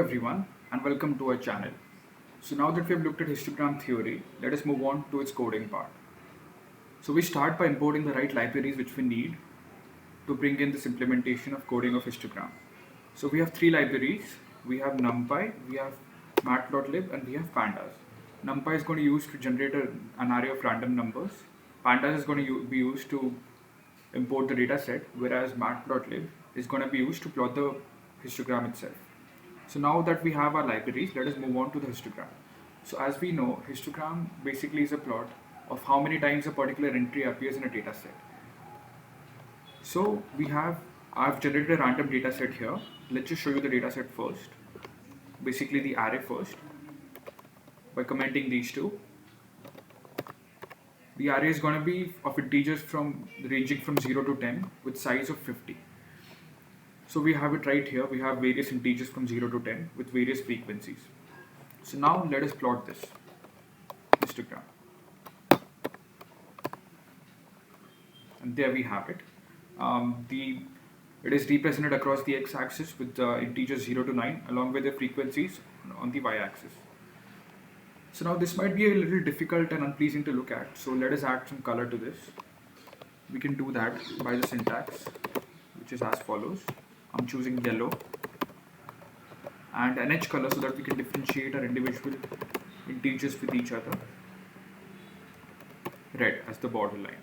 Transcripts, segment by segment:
everyone and welcome to our channel. So now that we have looked at histogram theory, let us move on to its coding part. So we start by importing the right libraries which we need to bring in this implementation of coding of histogram. So we have three libraries. We have NumPy, we have Matplotlib and we have Pandas. NumPy is going to use to generate an array of random numbers. Pandas is going to be used to import the data set, whereas Matplotlib is going to be used to plot the histogram itself. So now that we have our libraries, let us move on to the histogram. So as we know, histogram basically is a plot of how many times a particular entry appears in a data set. So I've generated a random data set here. Let's just show you the data set first. Basically the array first by commenting these two. The array is going to be of integers ranging from 0 to 10 with size of 50. So we have it right here. We have various integers from 0 to 10 with various frequencies. So now let us plot this histogram. And there we have it. It is represented across the x-axis with integers 0 to 9 along with the frequencies on the y-axis. So now this might be a little difficult and unpleasing to look at. So let us add some color to this. We can do that by the syntax, which is as follows. I'm choosing yellow and an edge color so that we can differentiate our individual integers with each other. Red as the borderline.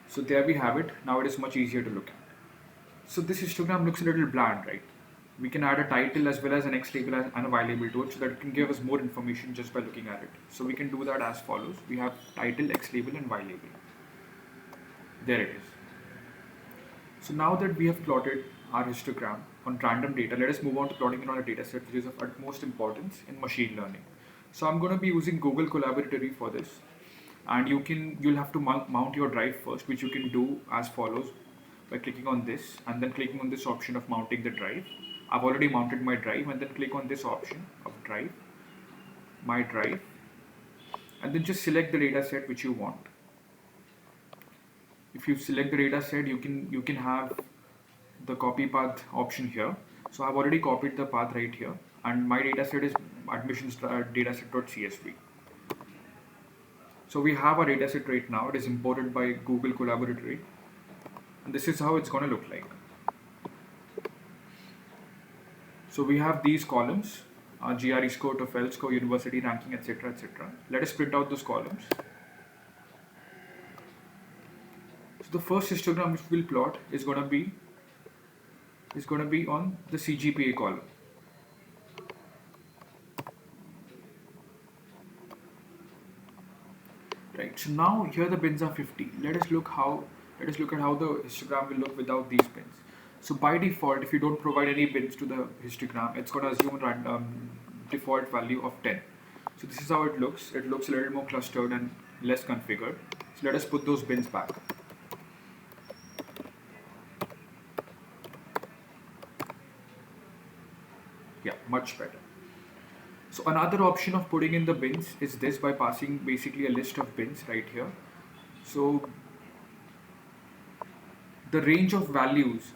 So there we have it. Now it is much easier to look at. So this histogram looks a little bland, right? We can add a title as well as an X label and a Y label to it so that it can give us more information just by looking at it. So we can do that as follows. We have title, X label and Y label. There it is. So now that we have plotted our histogram on random data, let us move on to plotting it on a dataset which is of utmost importance in machine learning. So I'm going to be using Google Colaboratory for this, and you'll have to mount your drive first, which you can do as follows by clicking on this and then clicking on this option of mounting the drive. I've already mounted my drive, and then click on this option of drive, my drive, and then just select the dataset which you want. If you select the data set, you can have the copy path option here. So I've already copied the path right here, and my data set is admissions dataset.csv. So we have our data set right now. It is imported by Google Colaboratory, and this is how it's going to look like. So we have these columns, GRE score, TOEFL score, university ranking, etc., etc. Let us print out those columns. So the first histogram which we'll plot is going to be on the CGPA column. Right. So now here the bins are 50. Let us look at how the histogram will look without these bins. So by default, if you don't provide any bins to the histogram, it's going to assume a random default value of 10. So this is how it looks. It looks a little more clustered and less configured. So let us put those bins back. Yeah, much better. So another option of putting in the bins is this, by passing basically a list of bins right here. So the range of values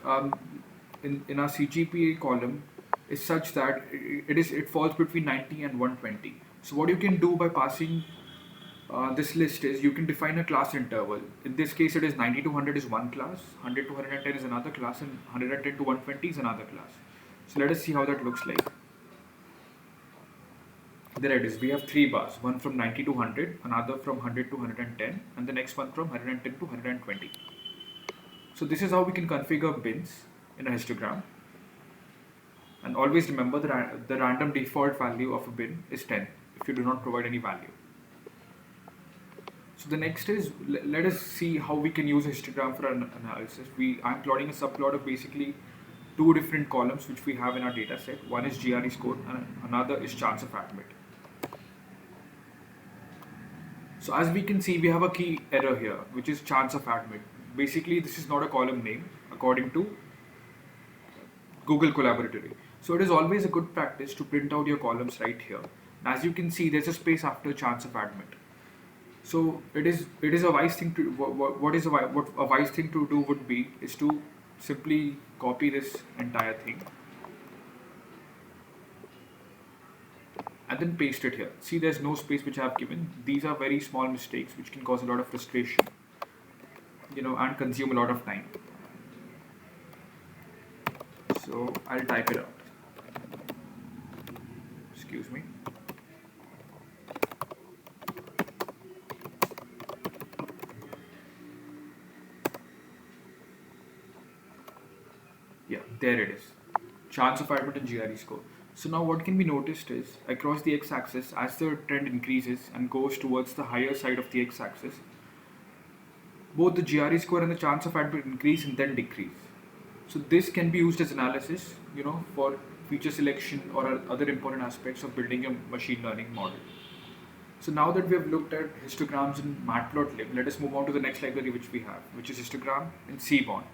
in our CGPA column is such that it falls between 90 and 120. So what you can do by passing this list is you can define a class interval. In this case, it is 90 to 100 is one class, 100 to 110 is another class, and 110 to 120 is another class. So let us see how that looks like. There it is. We have three bars, one from 90 to 100, another from 100 to 110, and the next one from 110 to 120. So this is how we can configure bins in a histogram. And always remember the random default value of a bin is 10 if you do not provide any value. So the next is, let us see how we can use a histogram for an analysis. I'm plotting a subplot of basically two different columns which we have in our data set. One is GRE score and another is chance of admit. So as we can see, we have a key error here, which is chance of admit. Basically, this is not a column name according to Google Colaboratory. So it is always a good practice to print out your columns right here. As you can see, there's a space after chance of admit. So it is a wise thing to what a wise thing to do would be is to simply copy this entire thing and then paste it here. See, there's no space which I have given. These are very small mistakes which can cause a lot of frustration, and consume a lot of time. So I'll type it out. Excuse me. Yeah, there it is. Chance of admit and GRE score. So now what can be noticed is across the x-axis, as the trend increases and goes towards the higher side of the x-axis, both the GRE score and the chance of admit increase and then decrease. So this can be used as analysis, for feature selection or other important aspects of building a machine learning model. So now that we have looked at histograms in Matplotlib, let us move on to the next library which we have, which is histogram in Seaborn.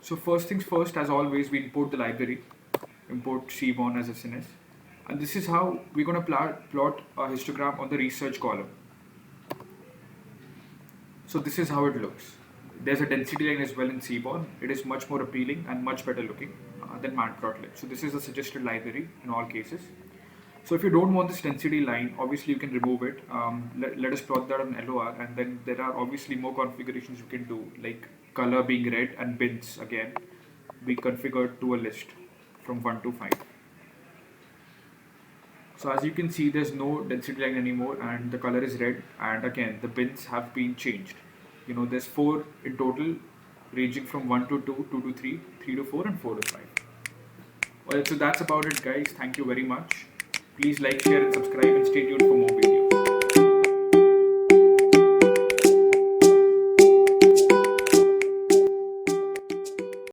So first things first, as always, we import the library, import Seaborn as SNS, and this is how we're going to plot a histogram on the research column. So this is how it looks. There's a density line as well in Seaborn. It is much more appealing and much better looking than Matplotlib. So this is a suggested library in all cases. So if you don't want this density line, obviously you can remove it. Let us plot that on LOR, and then there are obviously more configurations you can do, like color being red and bins again be configured to a list from 1 to 5. So as you can see, there's no density line anymore and the color is red, and again the bins have been changed. There's 4 in total, ranging from 1 to 2, 2 to 3, 3 to 4 and 4 to 5. Well, so that's about it guys. Thank you very much. Please like, share and subscribe and stay tuned for more videos.